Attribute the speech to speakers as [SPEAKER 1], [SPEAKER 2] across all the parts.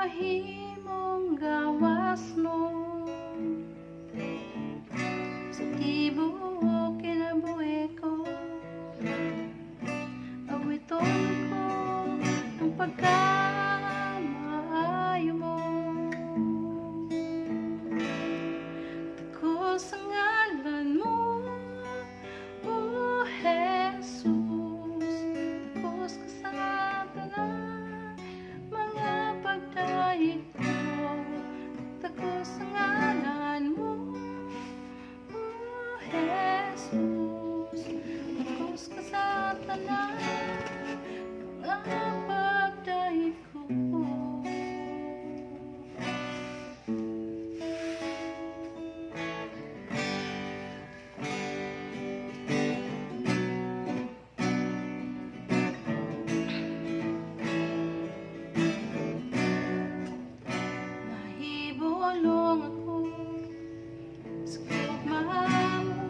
[SPEAKER 1] mahimong gawas no sa tibuok kinabuhi ko. Awiton ko ang pagkamaayo mo. Tako sa ngalan mo, O Jesus. Takos ka sa tanan mga pagdahig ko. Takos sa ngalan mo, O Jesus. Takos ka sa tanan mga pagdahig ko. Nahibulong ako sa kagmahamo,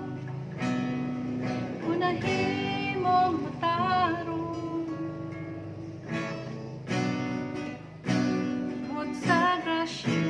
[SPEAKER 1] unahimong matarong bukod sa grasya